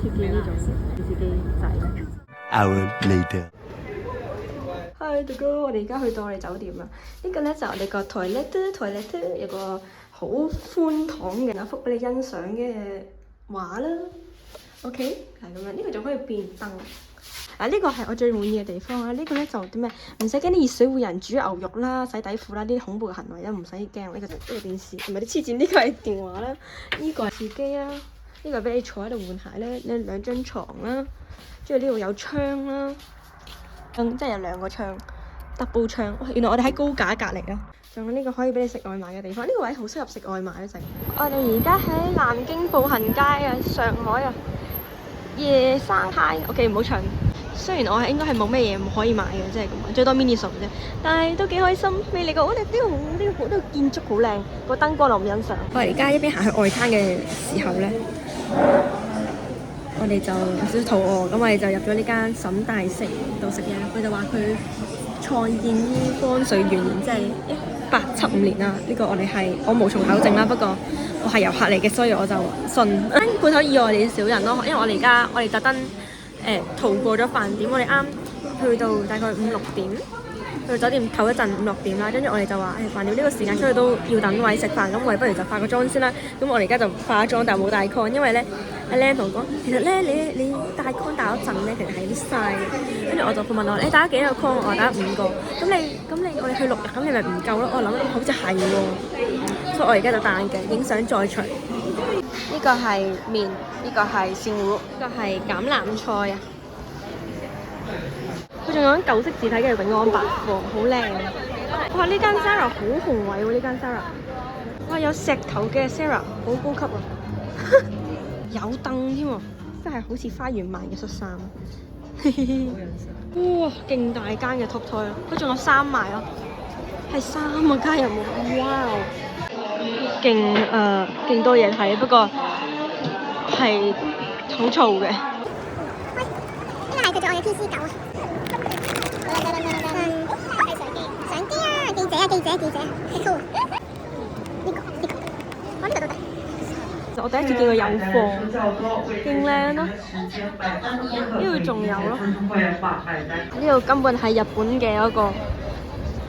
次見呢種司機仔。Hour later。Hi，大哥，我哋而家去到我哋酒店啦。呢個咧就係我哋個toilet 有個好寬敞嘅一幅俾你欣賞嘅畫啦。OK， 係咁樣。呢個仲可以變燈。呢個係我最滿意嘅地方啊！呢個咧就點咩？唔使驚啲熱水會有人煮牛肉啦、洗底褲啦，啲恐怖嘅行為都唔使驚。呢個電視唔係啲黐線，呢個係電話啦。呢個係司機啦。呢個係俾你坐喺度換鞋咧，呢兩張床啦。跟住呢度有窗啦。即係有兩個窗 double 窗，原來我哋喺高架隔離咯。仲有呢個可以俾你食外賣嘅地方，呢個位好適合食外賣一食。我哋而家喺南京步行街啊，上海啊，夜生街。OK， 唔好唱。雖然我應該係冇咩嘢唔可以買嘅，即係咁，最多 mini 數啫。但係都幾開心，未嚟過。我哋呢個建築好靚，個燈光我唔欣賞。我哋而家一邊行去外灘嘅時候咧，我哋就有少少肚餓，咁我哋就入咗呢間沈大食度食嘢。佢就話佢創建於光緒元年，即係1875年啦。呢個我無從考證啦，不過我係遊客嚟嘅，所以我就信。間鋪頭以外我哋少人咯，因為我哋特登逃過咗飯點，我哋啱去到大概5、6點。去酒店唞一陣5、6點啦，跟住我哋就話飯店呢個時間出去都要等位食飯，咁我哋不如就化個妝先啦。咁我哋而家就化咗妝，但係冇戴 con， 因為咧阿 Len 同我講，其實咧你戴 con 戴嗰陣咧，其實係有啲嘥。跟住我就問我你戴咗幾多個 con？ 我話戴咗5個。咁我哋去6日，咁你咪唔夠咯？我諗好似係喎，所以我而家就戴眼鏡影相再除。呢個係麵，呢個係鱔糊，呢個係橄欖菜啊。佢仲有啲舊式字體嘅永安百貨，好靚。哇！呢間 Zara 好宏偉喎，呢間 Zara。哇！有石頭嘅 Zara，好高級啊！有凳添喎，真係好似花園賣嘅恤衫。哇！勁大間嘅 top toy 啊，佢仲有衫賣咯，係衫啊，加入喎！哇！勁多嘢睇，不過係好嘈嘅。喂，呢個係叫做我嘅 PC 9啊。相機啊，記者，好 cool。呢個，我呢個都得。我第一次見過有貨，勁靚咯。呢度仲有咯。呢度根本係日本嘅一個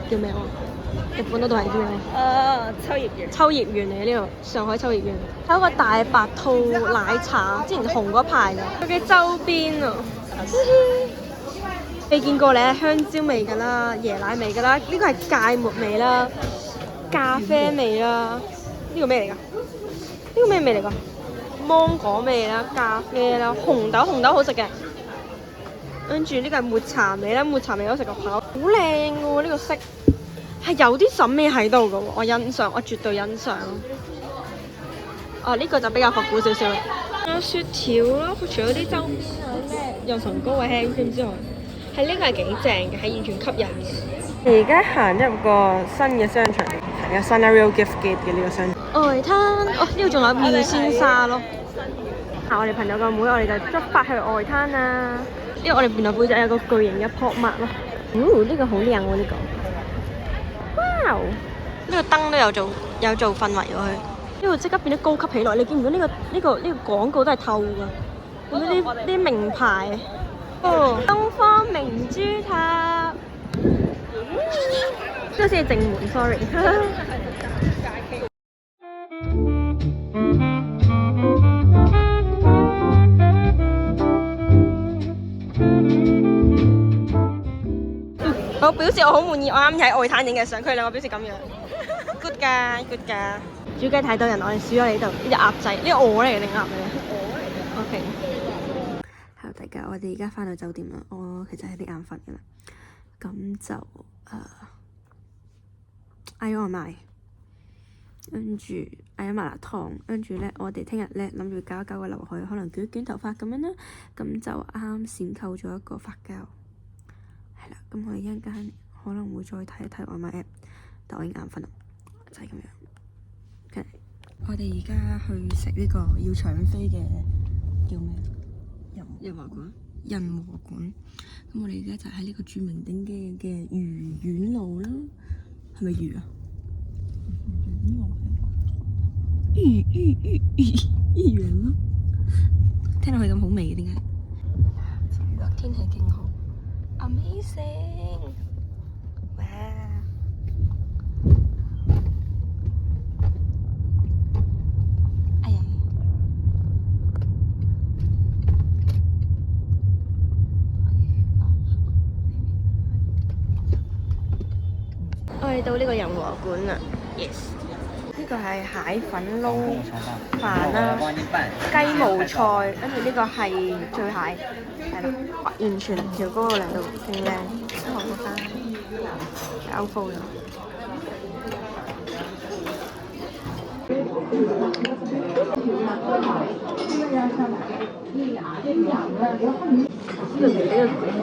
叫咩啊？日本嗰度係叫咩啊？秋葉原嚟嘅呢度，上海秋葉原。有一個大白兔奶茶，之前紅嗰排㗎。佢嘅周邊啊，未見過咧，香蕉味㗎啦，椰奶味㗎啦，呢個係芥末味啦，咖啡味啦，呢個咩嚟㗎？呢個咩味嚟㗎？芒果味啦，咖啡啦，紅豆好食嘅。跟住呢個係抹茶味啦，抹茶味好食個跑，好靚嘅喎，呢個色係有啲審美喺度嘅喎，我絕對欣賞。哦，呢個就比較復古少少。有雪條咯，佢除咗啲周邊啊咩潤唇膏啊輕 cream 之外，係呢個係幾正嘅，係完全吸引嘅。而家行入個新嘅商場，係有 Sanrio Gift Gate 嘅呢個商場。外灘，哦呢度仲有麵線沙咯。我哋朋友個妹，我哋就出發去外灘啦。因為我哋原來背脊有個巨型嘅樸物咯。呢個好靚喎呢個。哇！呢個燈都有做氛圍喎佢。呢度即刻變得高級起來，你見唔見呢個廣告都係透㗎？咁啲名牌。哦，東方明珠塔。呢個先係正門 ，sorry。我表示我好滿意，我啱喺外灘影嘅相，佢兩個表示咁樣 ，good 㗎。煮雞太多人，我哋少咗喺度。呢隻鴨仔，呢個鵝嚟嘅定鴨嚟嘅？鵝嚟嘅。OK。Hello 大家，我哋而家返到酒店啦。我其實係啲眼瞓嘅啦，咁就嗌咗外賣，跟住嗌咗麻辣燙，跟住咧我哋聽日咧諗住搞一搞個劉海，可能捲一捲頭髮咁樣啦。咁就啱閃購咗一個髮膠。係啦，咁我哋一陣間可能會再睇一睇外賣 app， 但我已經眼瞓啦，就係咁樣。Okay. 我哋而家去食呢個要搶飛嘅叫咩？仁和館。咁我哋而家就喺呢個著名鼎記嘅魚丸路啦，係咪魚啊？魚丸咯。聽落去咁好味嘅點解？天氣勁好 ，amazing！ 哇！哎呀！我哋到呢個仁和館啦 ，yes。呢個係蟹粉撈飯啦，雞毛菜，跟住呢個係醉蟹，係啦，完全條嗰個靚到勁靚，好好翻，交鋪咗。呢個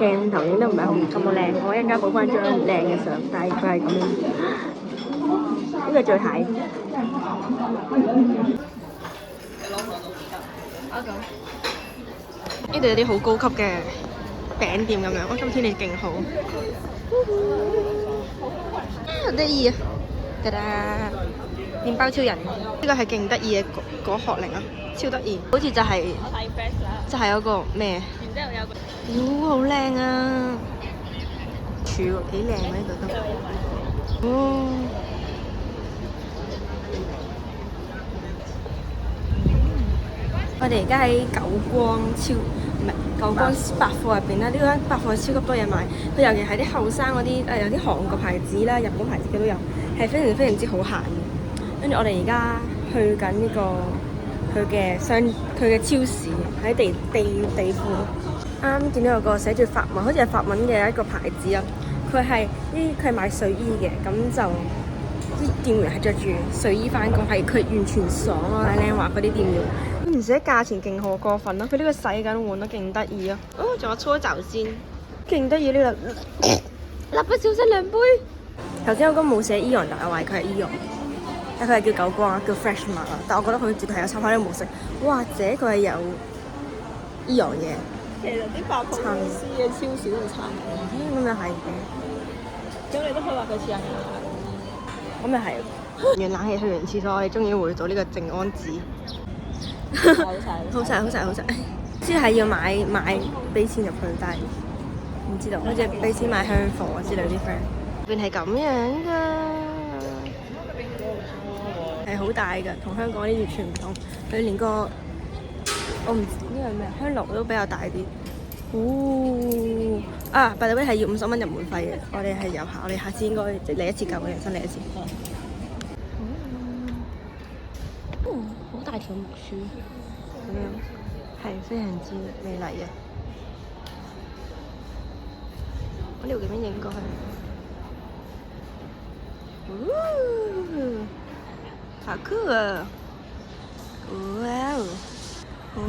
鏡頭影得唔係咁靚，我一陣間補翻張靚嘅相，但係佢係咁樣。呢個醉蟹。呢度有啲好高級嘅餅店咁樣，哇！今天氣勁好，好得意啊！得啦，麵包超人，呢個係勁得意嘅果殼嚟啊，超得意，好似就係嗰個咩？然之後有個，好靚啊！柱喎，幾靚啊呢度都，我哋而家喺九光百貨入邊啦，呢間百貨超級多嘢賣，佢尤其係啲後生嗰啲有啲韓國牌子啦、日本牌子嘅都有，係非常之好行嘅。跟住我哋而家去緊呢個佢嘅超市，喺地庫。啱見到有個寫住法文，好似係法文嘅一個牌子啊。佢係賣睡衣嘅，咁就啲店員係着住睡衣翻工，係佢完全爽咯，靚話嗰啲店員。而且價錢勁好過分啦，佢呢個洗緊碗都勁得意啊！哦，仲有搓澡先，勁得意呢個，蠟筆小新兩杯。頭先有個冇寫 Eon，但係話佢係 Eon，但佢係叫九光啊，叫 Fresh 嘛。但我覺得佢絕對係有插翻啲模式，或者佢係有 Eon 嘅。其實啲百貨公司嘅超市都差唔多。咁又係嘅。咁你都可以話佢似人咁又係。完冷氣去完廁所，我哋終於回到呢個靜安寺。好晒，知係要買俾錢入去，但係唔知道，好似俾錢買香火之類啲 friend。入邊係咁樣㗎，係好大㗎，同香港啲完全唔同。佢連個我唔知呢個咩香爐都比較大啲。by the way係要50蚊入門費嘅，我哋係遊客，我哋下次應該嚟一次夠嘅，人生嚟一次。好大條木樹咁樣，係非常之美麗嘅。我呢度點樣影過去？好酷啊！哇哦！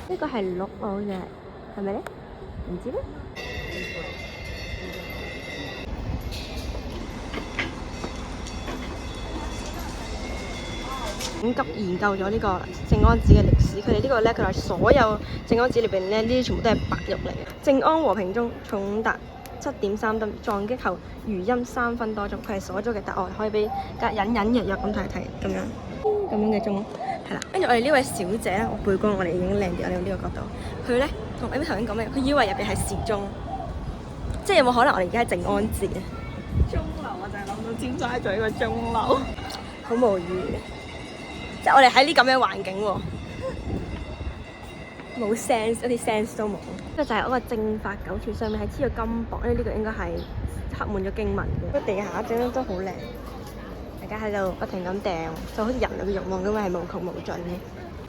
呢個係鹿好似係咪咧？唔知咧。緊急研究咗呢個靜安寺嘅歷史，佢哋呢個咧，佢話所有靜安寺裏邊咧，呢啲全部都係白玉嚟嘅。靜安和平鐘重達7.3噸，撞擊後餘音3分多鐘，佢係鎖咗嘅答案，可以俾隱隱約約咁睇睇咁樣嘅鐘，係啦。跟住我哋呢位小姐咧，我背光我哋已經靚啲，我哋用呢個角度，佢咧同你頭先講咩？佢以為入邊係時鐘，即係有冇可能我哋而家喺靜安寺啊？鐘樓我就係諗到尖沙咀個鐘樓，好無語。即係我哋喺呢咁嘅環境喎，冇 sense， 一啲 sense 都冇。呢個就係嗰個正法九柱上面係黐咗金箔，因為呢個應該係刻滿咗經文嘅。個地下整得都好靚，大家喺度不停咁掟，就好似人類嘅慾望咁樣係無窮無盡嘅。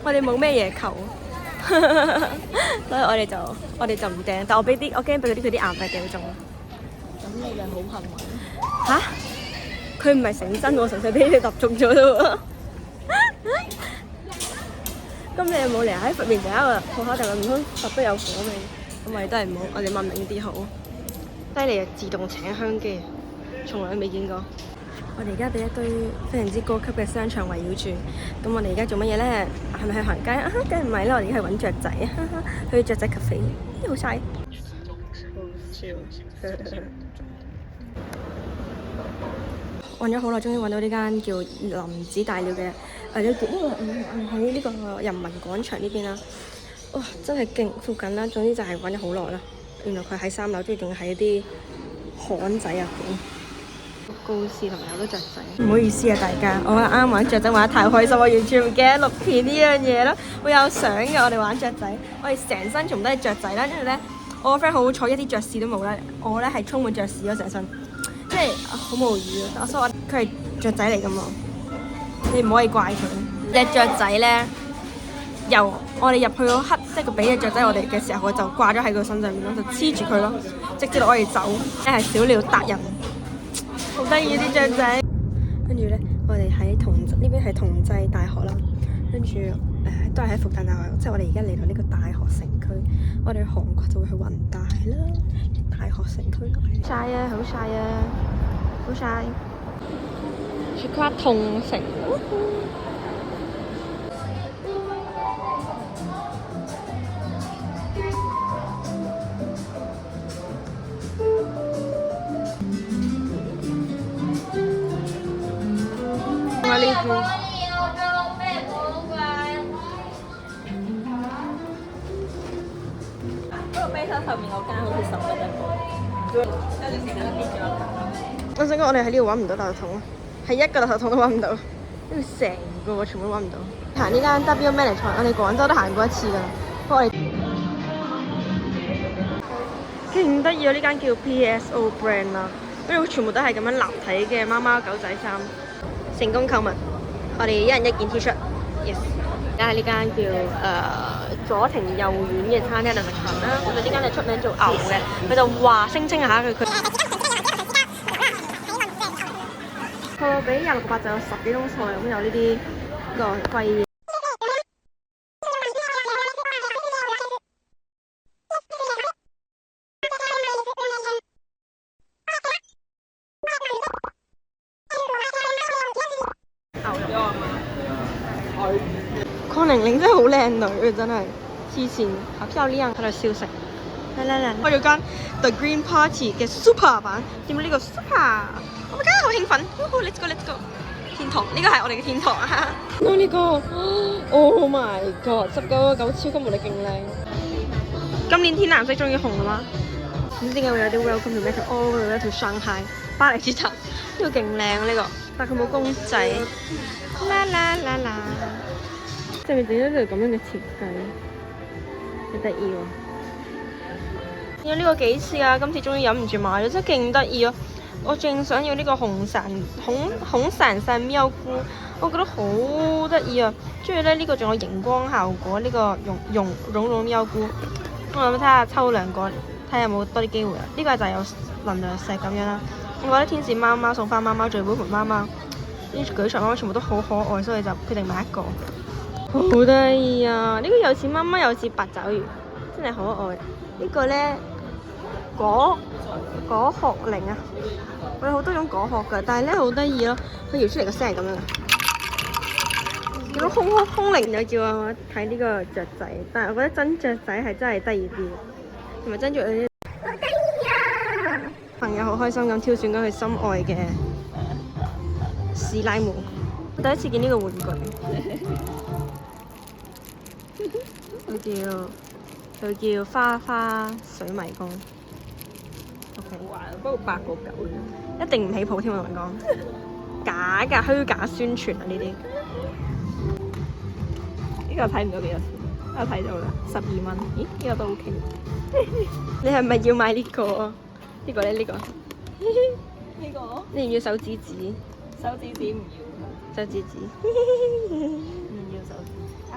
我哋冇咩嘢求，所以我哋就唔掟。但我驚俾佢啲硬幣掟中。咁你就好幸運。嚇！佢唔係成真喎，純粹俾你揼中咗啫。咁你有冇嚟喺佛面前一個鋪口，定係唔通佛都有火味？咁我哋都係唔好，我哋文明啲好。犀利啊！自動請香機，從來都未見過。我哋而家俾一堆非常之高級嘅商場圍繞住。咁我哋而家做乜嘢咧？係咪去行街啊？梗係唔係啦！我哋而家去揾雀仔啊！去雀仔 cafe，好晒。好笑。揾咗好耐，終於揾到呢間叫林子大料嘅呢個喺呢個人民廣場呢邊啦。哇！真係勁附近啦，總之就係揾咗好耐啦。原來佢喺3樓，仲要喺啲巷仔入邊。告示同埋有好多雀仔。唔好意思啊，大家，我啱玩雀仔玩得太開心，我完全唔記得錄片呢樣嘢咯。會有相嘅，我哋玩雀仔，我哋成身全部都係雀仔啦。跟住咧，我個 friend 好彩，一啲雀屎都冇啦。我咧係充滿雀屎咯，成身，即係好無語啊！所以佢係雀仔嚟㗎嘛，你唔可以怪佢。隻雀仔咧，由我哋入去嗰刻，即係佢俾隻雀仔我哋嘅時候，我就掛咗喺佢身上面咯，就黐住佢咯，直接攞我哋走。真係小鳥達人。好得意啲雀仔，跟住咧，我哋喺呢邊係同濟大學啦，跟住都係喺復旦大學，即係我哋而家嚟到呢個大學城區，我哋韓國就會去弘大啦，大學城區。曬啊，好曬啊，好曬！雪跨同城。呢邊嗰個啤酒後面嗰間好似10蚊一個，跟住成間都變咗。我想講，我哋喺呢度揾唔到垃圾桶，係一個垃圾桶都揾唔到，呢度成個全部都揾唔到。行呢間 W Management，我哋廣州都行過一次㗎啦，不過我哋勁得意啊！呢間叫 PSO Brand 啦，跟住全部都係咁樣立體嘅貓貓狗仔衫。成功購物，我哋一人一件 T-shirt。Yes， 而家喺呢間叫佐廷幼丸嘅餐廳度食飯啦。我哋呢間係出名做牛嘅，佢就話聲稱下佢俾26.8就有10幾種菜，咁有呢啲個貴嘢。鄺玲玲真係好靚女啊！真係黐線，好漂亮，喺度笑食。嚟，我有間 The Green Party 嘅 Super 版，點解呢個 Super？Oh my god，好興奮 ！Let's go！ 天堂，呢個係我哋嘅天堂啊！呢個 ，Oh my god，19.9超級無敵勁靚。今年天藍色終於紅啦嘛？唔知點解會有啲 Welcome to Metro All the way to Shanghai 巴黎鐵塔，呢個勁靚啊！呢個，但係佢冇公仔。啦！即係整咗條咁樣嘅設計，幾得意喎！要呢個幾次啊？今次終於忍唔住買咗，真係勁得意啊！我正想要呢個紅傘傘喵菇，我覺得好得意啊！中意咧呢個仲有熒光效果，呢個絨喵菇，我諗睇下抽2個，睇下有冇多啲機會啊！呢個就係有能量石咁樣啦。我覺得天使貓貓送翻貓貓聚會盤貓貓，呢舉場貓貓全部都好可愛，所以就決定買一個。好得意啊！呢個又似貓貓又似八爪魚，真係可愛。呢個咧果殼靈啊！我有好多種果殼㗎，但係咧好得意咯，佢搖出嚟個聲係咁樣嘅。叫空靈就叫我睇呢個雀仔，但係我覺得真雀仔係真係得意啲，同埋真雀仔。朋友好開心咁挑選咗佢心愛嘅史萊姆，第一次見呢個玩具。佢叫花花水迷宮。OK， 不過8個9啫，一定唔起譜添，我同你講，假㗎，虛假宣傳啊呢啲。呢個睇唔到幾多錢，我睇到啦，12蚊。咦？呢個都 OK。你係咪要買呢個？呢個咧？呢個？呢個？你唔要手指指？手指指唔要。手指指。唔要手指。啊！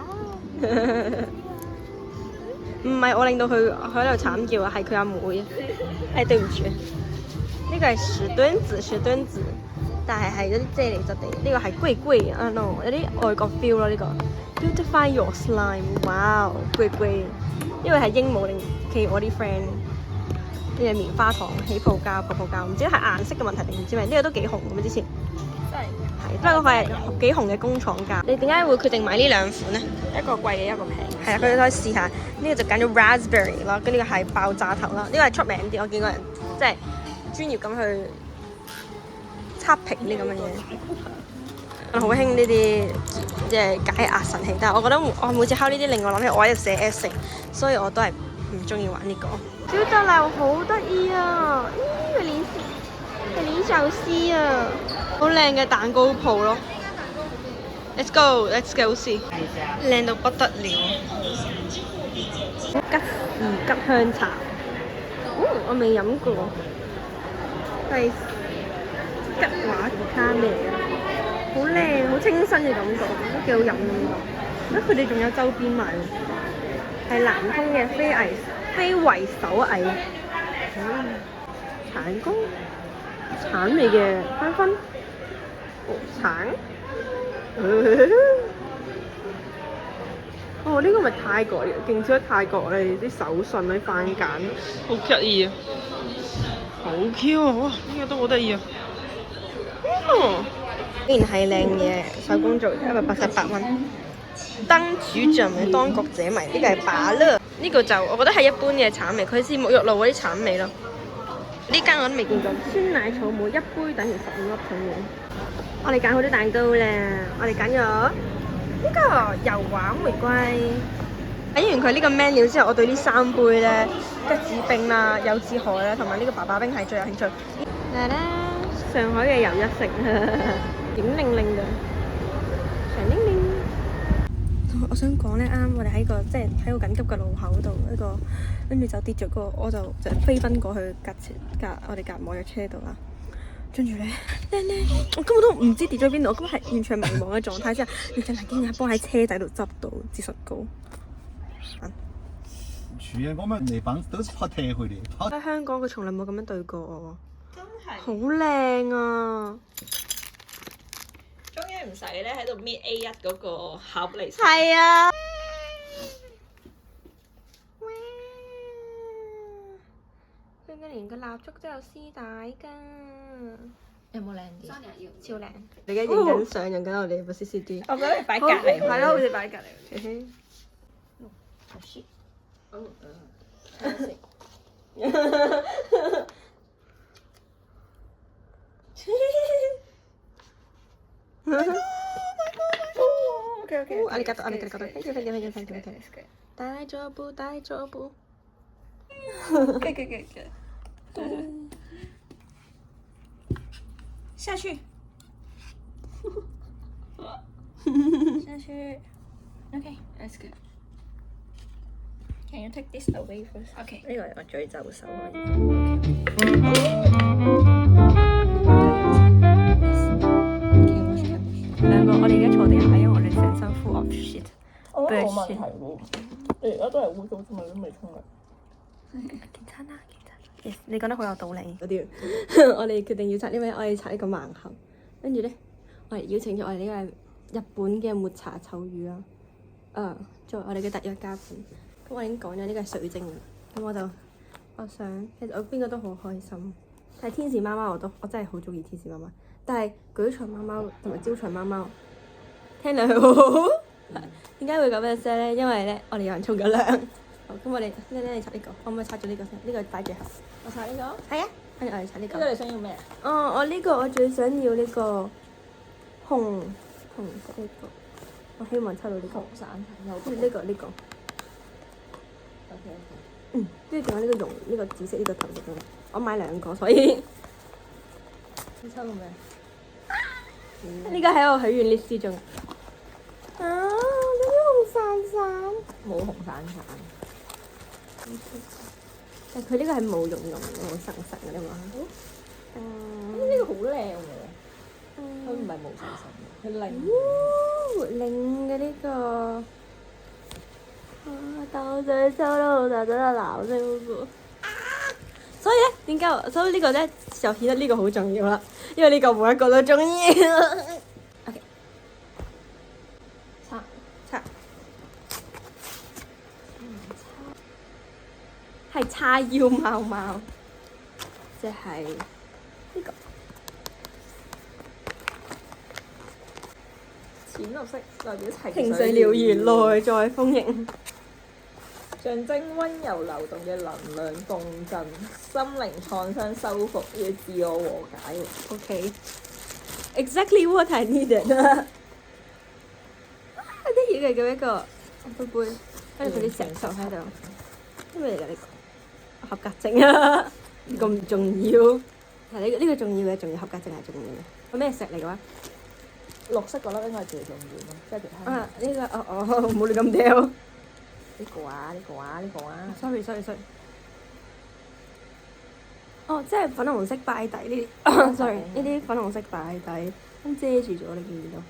唔係我令到佢喺度慘叫啊，係佢阿妹啊！誒對唔住，呢個係石墩子，但係係嗰啲啫喱質地。呢個係龜龜啊 no， 有啲外國 feel 咯呢個。Beautify your slime， 哇！龜龜，呢個係鸚鵡定企鵝啲 friend？呢個棉花糖、起泡膠、泡泡膠，唔知係顏色嘅問題定唔知咩？呢個都幾紅咁啊之前。真係。係，不過佢係幾紅嘅工廠價。你點解會決定買呢2款呢？一個貴嘅，一個平。係啊，佢哋可以試下。呢個就揀咗 raspberry 啦，跟住呢個係爆炸頭啦。呢個係出名啲，我見過人即係專業咁去測評呢咁嘅嘢。我好興呢啲即係解壓神器，但係我覺得我每次敲呢啲令我諗起我喺度寫 essay，所以我都係唔中意玩呢個。小德樓好得意啊！咦，係練壽司啊，好靚嘅蛋糕鋪咯。Let's go see， 靚到不得了。吉士吉香茶，我未飲過，係吉華卡咩嚟嘅？好靚，好清新嘅感覺，都幾好飲嘅。佢哋仲有周邊賣喎，係南通嘅非遺手藝。橙乾，橙味嘅香薰，橙。哦，呢個咪泰國嘅，勁似泰國你啲手信啲番梘，好得意啊！好 Q 啊！哇，呢個都好得意啊！竟然係靚嘢，手工做188蚊。燈煮醬嘅當局者迷，呢個係把樂。呢個就我覺得係一般嘅橙味，佢似沐浴露嗰啲橙味咯。呢間我都未見過。酸奶草莓1杯等於15粒咁樣。我哋揀好多蛋糕啦，我哋揀咗呢個油畫玫瑰。睇完佢呢個 menu 之後，我對呢3杯咧，桔子冰啦、柚子海啦，同埋呢個爸爸冰係最有興趣。嚟啦，上海嘅又一城，點令令嘅，長令令。我想講咧，啱我哋喺個即係喺個緊急嘅路口度一個，跟住就跌咗個，我就飛奔過去我哋隔摩嘅車度啦。跟住咧，我根本都唔知跌咗邊度，我根本係完全迷茫嘅狀態之下，你真係驚訝幫喺車仔度執到支雪糕。住啊！我咪嚟品都拍踢佢哋。喺香港佢從來冇咁樣對過我喎。真係。好靚啊！終於唔使咧喺度搣 A1 嗰個盒嚟食。係啊！佢嘅連個蠟燭都有絲帶㗎。有冇靚啲？超靚！你而家影緊相，用緊我哋部 CCD。我覺得你擺隔離。係咯，好似擺隔離。好 shit。ありがとう。Thank you。大丈夫。下去。Okay, that's good. Can you take this away first? Okay. 呢個係我最就手可以。兩個，我哋而家坐地下，因為我哋成身 full of shit。我覺得冇問題喎。你而家都係污糟啫嘛，都未沖涼。괜찮아。Yes， 你講得好有道理。嗰啲，我哋決定要拆呢位，我哋拆呢個盲盒。跟住咧，我哋邀請咗我哋呢個日本嘅抹茶臭魚啦。作為我哋嘅特約嘉賓。咁我已經講咗呢個係水晶啦。咁我想，其實我邊個都好開心。但係天使貓貓我真係好中意天使貓貓。但係舉長貓貓同埋招財貓貓聽落去好好。點解會咁樣聲咧？因為咧，我哋有人沖緊涼。好，咁我哋你拆呢個，我可唔可以拆咗呢個先？呢個擺最後。我拆呢個。係啊，跟住我哋拆呢個。呢個你想要咩？我呢個我最想要呢個紅色呢個，我希望抽到呢個。紅散有呢個。跟住仲有呢個呢個紫色呢個頭飾，我買2個，所以你抽到咩？呢個喺我許願 list 之中。嗰啲紅傘，冇紅散。但佢呢個係毛茸茸嘅，好實嘅你話。呢個好靚喎，佢唔係毛神神，佢靚。靚嘅呢個。但我想抽到老豆真係鬧聲嗰個。所以咧，點解？所以呢個咧就顯得呢個好重要啦，因為呢個每一個都中意。OK， 拆。係叉腰貓貓，即係呢個淺綠色代表情緒療癒，內在豐盈，象徵溫柔流動嘅能量共振，心靈創傷修復與自我和解。OK， exactly what I needed 啊！啲嘢嚟嘅一個杯杯，跟住佢啲石頭喺度，咩嚟㗎呢個？合格證啊！呢個唔重要，係呢個重要嘅，仲要合格證係重要嘅。個咩石嚟嘅話？綠色嗰粒應該係最重要咯，即係其他。啊！呢個唔好亂咁掉。呢個啊，呢個啊，呢個啊。sorry。哦，即係粉紅色擺底呢啲，sorry，呢啲粉紅色擺底，咁遮住咗，你見唔見到？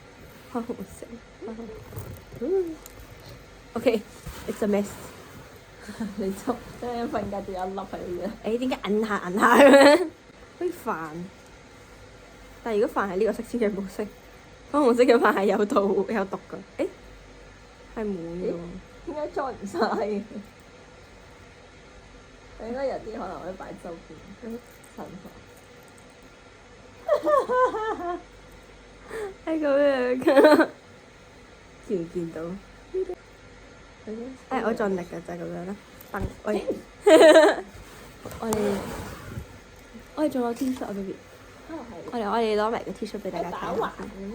粉紅色。OK，it's a mess。你就即係瞓覺仲有一粒喺度嘅。誒點解摁下咁樣？好似飯，但係如果飯係呢個色先係冇色，粉紅色嘅飯係有毒㗎。誒係滿㗎喎。點解裝唔晒嘅？應該有啲可能可以擺周邊襯法。係咁樣㗎，見唔見到？我盡力㗎，就係咁樣啦。我哋仲有 T 恤啊 ，baby。我哋攞埋個 T 恤俾大家睇。打橫咁樣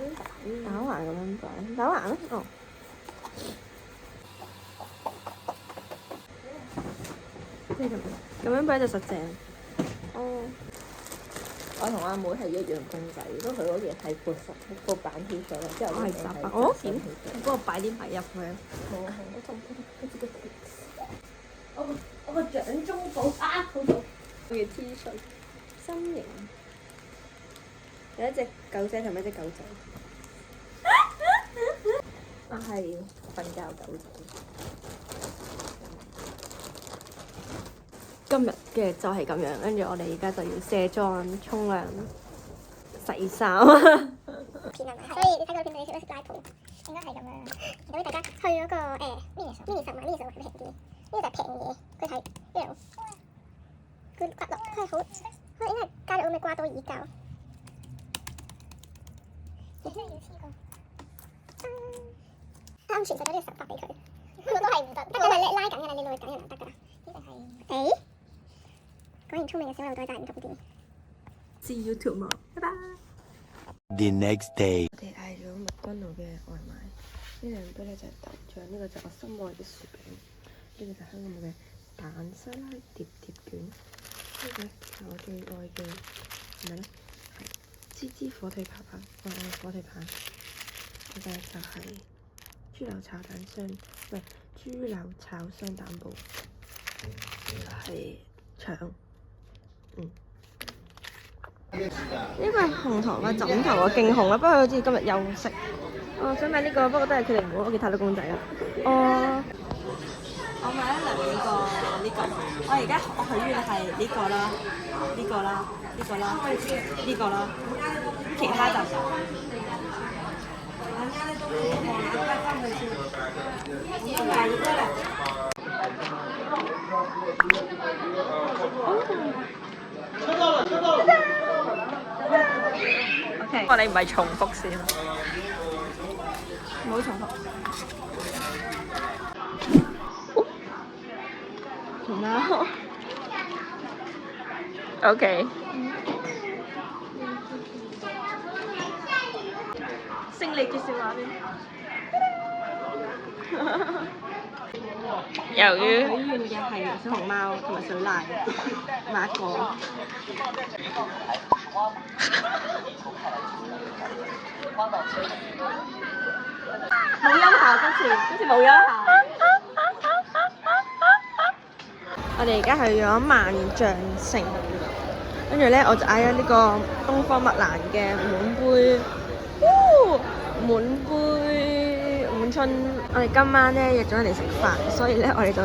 打橫咁樣擺，打橫咯，哦。即係咁樣擺就實正。哦。我同阿妹係一樣公仔，不過佢嗰件係撥版 T 恤啦，之後我係雜版。哦，點？你幫我擺啲米入去啊！我個掌中寶啊！好到我嘅 T 恤，心形。有一隻狗仔同埋一隻狗仔。我係瞓覺狗仔。今日嘅就係咁樣，跟住我哋而家就要卸妝、沖涼、洗衫。片係咪？所以你睇嗰片你食拉鋪，應該係咁樣。如果大家去嗰個mini 十買 mini 十會平啲，呢個就係平嘢。佢睇呢樣，佢刮落佢係好，佢應該係加咗咩瓜多爾膠。你真係要黐個，啱傳授咗呢個手法俾佢，不過都係唔得，因為你拉緊㗎啦，你內緊又唔得㗎啦。呢個係果然聰明嘅小牛仔就係唔同啲。See you tomorrow，拜拜。The next day. 我哋嗌咗麥當勞嘅外賣，呢兩杯咧就係豆漿，呢個就係我心愛嘅薯餅，呢個就係香港嘅蛋沙拉碟卷，呢個係我最愛嘅係咪咧？係芝火腿扒，我愛火腿扒。呢個就係豬柳炒蛋霜，唔係豬柳炒雙蛋堡。呢個係腸，呢個係紅糖嘅枕頭啊，勁紅啊！不過好似今日休息。我想買呢個，不過都係決定唔好，屋企太多公仔啦。我買咗兩個呢個，我而家我許願係呢個啦，呢個啦，呢個啦，呢個啦，其他就OK，我哋唔係重複先，唔好重複。然後 OK，勝利決勝畫面。由於許願嘅係小熊貓同埋水獺，買一個。冇音效，今次冇音效。我哋而家去咗萬象城，跟住咧我就嗌咗呢個東方麥蘭嘅滿春。我哋今晚咧約咗人嚟食飯，所以咧我哋就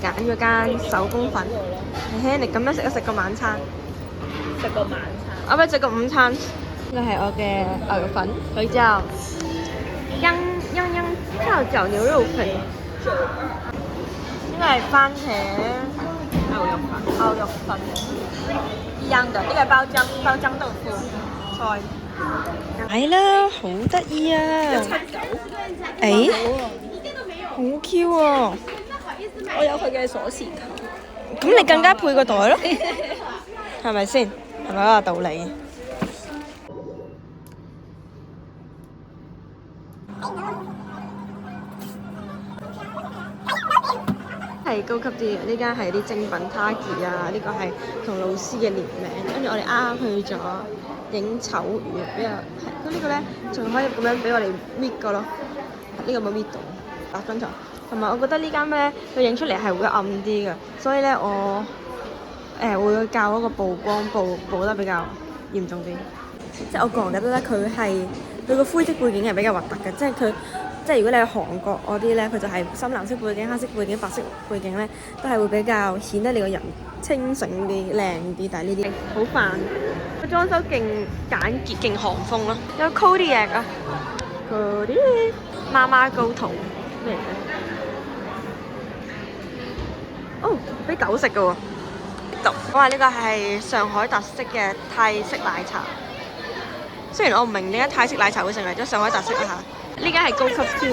揀咗間手工粉，輕輕力咁樣食個晚餐。食個晚餐。我咪食個午餐。呢個係我嘅牛肉粉，佢叫跳腳牛肉粉。呢個係番茄牛肉粉一樣嘅，呢個係包漿豆腐菜。係啦，好得意啊！誒，好 Q 喎！我有佢嘅鎖匙扣。咁你更加配個袋咯，係咪先？係咪嗰個道理？係高級啲嘅，呢間係啲精品 Target 啊，呢個係同老師嘅聯名，跟住我哋啱啱去咗影醜魚，比較係，咁呢個咧仲可以咁樣俾我哋搣個咯，呢個冇搣到8分鐘，同埋我覺得呢間咧佢影出嚟係會暗啲嘅，所以咧我會較嗰個曝光曝得比較嚴重啲，即係我個人覺得咧佢個灰色背景係比較核突嘅，即係如果你係韓國嗰啲咧，佢就係深藍色背景、黑色背景、白色背景咧，都係會比較顯得你個人清醒啲、靚啲。但係呢啲好煩，個裝修勁簡潔、勁韓風咯。有 Kodiak 啊，Kodiak 媽媽高圖咩嚟嘅？哦，俾狗食嘅喎。我話呢個係上海特色嘅泰式奶茶。雖然我唔明點解泰式奶茶會成為咗上海特色啊嚇。呢間係高級超市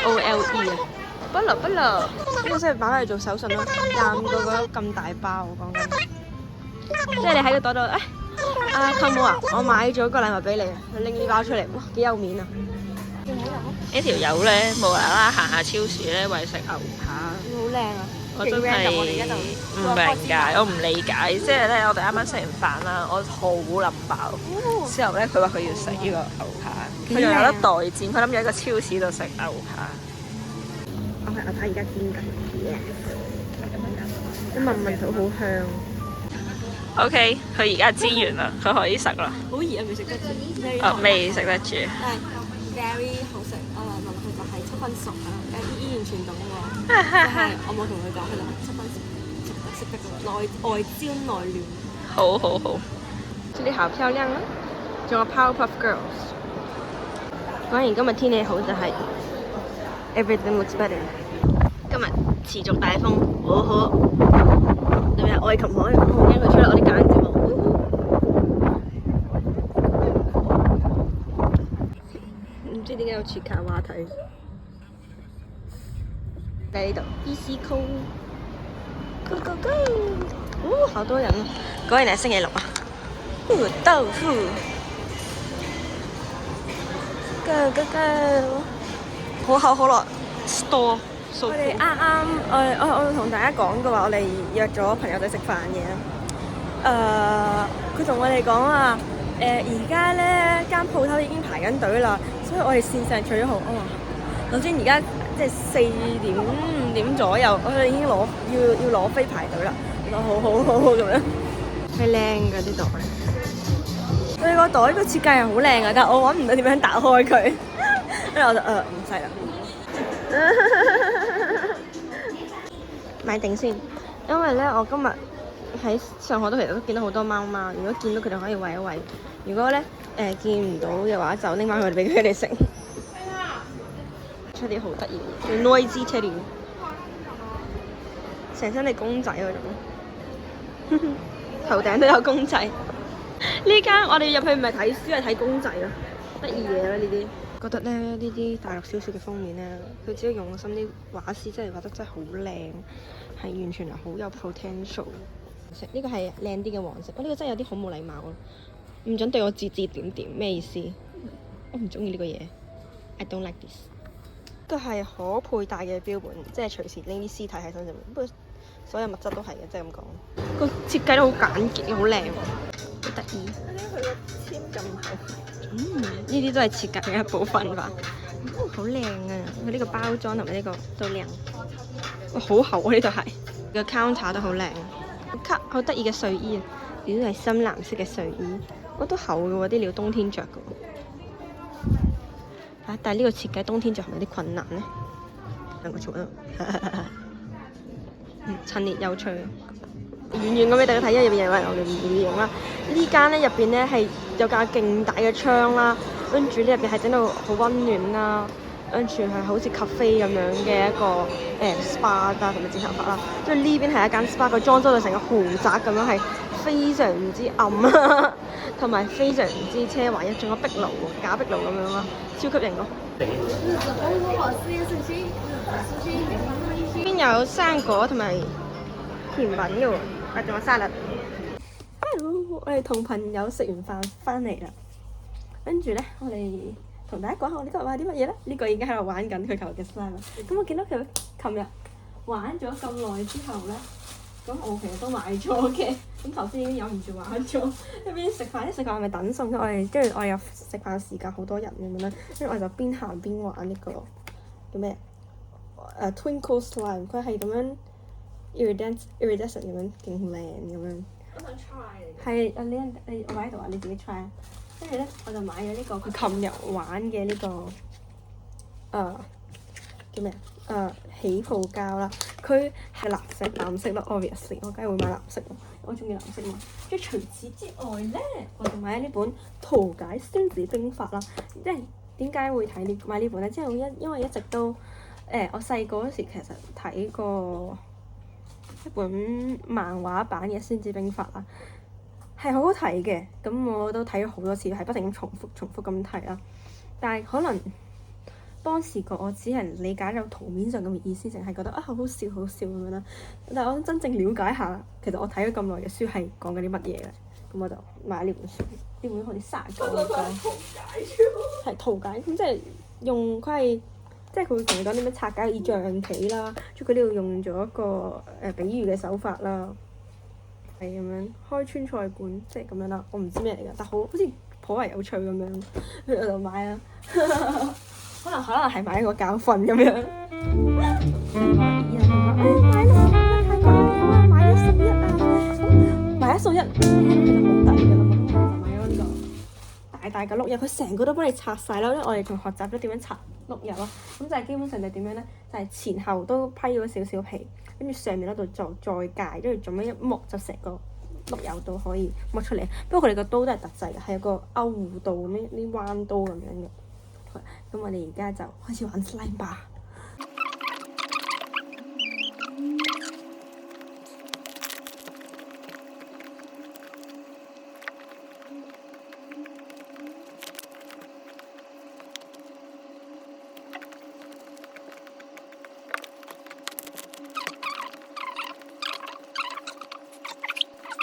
OLE 啊，不落，呢個真係擺去做手信咯，廿個咁大包我講緊，即係你喺個袋度，舅母啊，我買咗個禮物俾你啊，佢拎呢包出嚟，哇幾有面啊！呢條友咧無啦啦行下超市咧為食牛扒，好靚啊！我真係唔明解，我唔理解。即係咧，我哋啱啱食完飯啦，我好冧飽。之後咧，佢話佢要食呢個牛扒，佢仲有得代戰，佢諗住喺個超市度食牛扒。我係牛扒而家煎緊，啲聞聞到好香。OK，佢而家煎完啦，佢可以食啦。好熱啊，未食得住。未食得住。但係 very 好食，我聞落去就係7分熟啊，依然傳統喎。即係我冇同佢講，佢就7分熟得識得嘅，外焦內嫩。好。這裡好漂亮啊！仲有 Powerpuff Girls。果然今日天氣好就係 everything looks better。今日持續大風，好。特別係愛琴海，我好驚佢吹落我啲間節目。唔知點解有切卡話題。喺呢度 BC Go，Go，好多人啊！果然係星期六啊！豆腐 ，Go，可口可樂 store。我哋啱我同大家講嘅話，我哋約咗朋友仔食飯嘅。佢同我哋講話，而家咧間鋪頭已經排緊隊啦，所以我哋線上取咗號。我話頭先而家即係4點5點左右，我哋已經要攞飛排隊啦。我話好咁樣，係靚㗎啲袋。佢個袋個設計係好靚啊，但係我揾唔到點樣打開佢，跟住我就唔使啦。買定先，因為咧我今日喺上海其實都見到好多貓貓，如果見到佢哋可以餵一餵，如果咧見唔到嘅話就拎翻佢哋俾佢哋食。出啲好得意嘅，叫 Noisy Teddy， 成身係公仔嗰種，頭頂都有公仔。呢間我哋入去唔係睇書，係睇公仔咯，得意嘢啦呢啲。覺得咧呢啲大陸小説嘅封面咧，佢只要用心啲畫師真係畫得真係好靚，係完全係好有 potential。呢個係靚啲嘅黃色，呢個真係有啲好冇禮貌咯，唔準對我指指點點，咩意思？我唔中意呢個嘢 ，I don't like this。呢個係可佩戴嘅標本，即係隨時拎啲屍體喺身上面。不過所有物質都係嘅，即係咁講。個設計都好簡潔，好靚，好得意。佢個簽咁厚。呢啲都係設計嘅一部分吧。好靚啊！佢呢個包裝同埋呢個都靚。哇，好厚啊！呢度係個 counter 都好靚。好得意嘅睡衣啊！呢啲係深藍色嘅睡衣，都厚嘅喎，啲料冬天着嘅喎。但係呢個設計冬天着係咪有啲困難呢？兩個坐喺度，陳列有趣。遠遠咁俾大家睇，因為入邊有人我哋唔會影啦。呢間咧入邊咧係有架勁大嘅窗啦，跟住呢入邊係整到好溫暖啦，跟住係好似 cafe 咁樣嘅一個spa 啦，同埋剪頭髮啦。跟住呢邊係一間 spa，佢裝修到成個豪宅咁樣，係非常之暗啦，同埋非常之奢華，仲有壁爐喎，假壁爐咁樣啦，超級型咯。呢邊有生果同埋甜品嘅喎。仲有沙律。我哋同朋友食完飯翻嚟啦，跟住咧我哋同大家講下我呢個玩啲乜嘢咧？呢個已經喺度玩緊佢球嘅 slime 啦。咁我見到佢琴日玩咗咁耐之後咧，咁我其實都買咗嘅。咁頭先已經忍唔住玩咗，一邊食飯，係咪等餸？跟住我有食飯時間好多人咁樣啦，跟住我就邊行邊玩呢個叫咩Twinkle Slime， 佢係咁樣 iridescent 咁樣勁靚咁樣。我想 try 嚟。係你我擺喺度啊，你自己 try。跟住咧，我就買咗呢個佢琴日玩嘅呢個叫咩起泡膠啦。佢係藍色啦 ，obviously 我梗係會買藍色咯，我中意藍色嘛。跟住除此之外咧，我就買咗呢本圖解孫子兵法啦。即係點解會買呢本咧？即係因為一直都我細個嗰時其實睇過一本漫畫版嘅《孫子兵法》啦，係好好睇嘅。咁我都睇咗好多次，係不停咁重複咁睇啦。但係可能當時我只係理解咗圖面上咁嘅意思，淨係覺得好好笑咁樣啦。但係我真正了解下，其實我睇咗咁耐嘅書係講緊啲乜嘢嘅。咁我就買呢本書，呢本好似30個咁樣。圖解啫係圖解，咁即係用佢係。即係佢會同你講啲咩拆解以象棋啦，跟住佢呢度用咗一個比喻嘅手法啦，係咁樣開川菜館，即係咁樣啦。我唔知咩嚟㗎，但好似頗為有趣咁樣，跟住我就買啦。可能係買一個教訓咁樣。買啦！太貴啦，買一送一啊！買一送一，好抵㗎啦嘛！咁我就買咗呢個大嘅碌柚，佢成個都幫你拆晒啦。因為我哋仲學習咗點樣拆碌柚咯。咁就係基本上就點樣咧？就係前後都批咗少少皮，跟住上面嗰度再戒，跟住咁樣一剝就成個碌柚都可以剝出嚟。不過佢哋個刀都係特製嘅，係有個歐弧刀咁樣啲彎刀咁樣嘅。咁我哋而家就開始玩 slime 吧。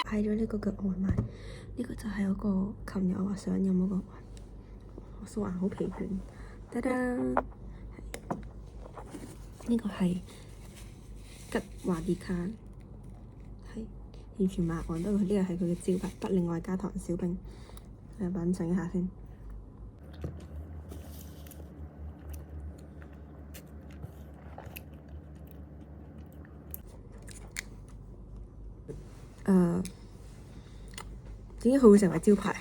嗌咗呢個嘅外賣，呢個就係嗰個琴日我話想飲嗰個，我素顏好疲倦，得啦，呢個係吉華迪卡，係完全麻黃，不過呢個係佢嘅招牌，不另外加糖小冰，嚟品嚐一下先。點解佢會成為招牌？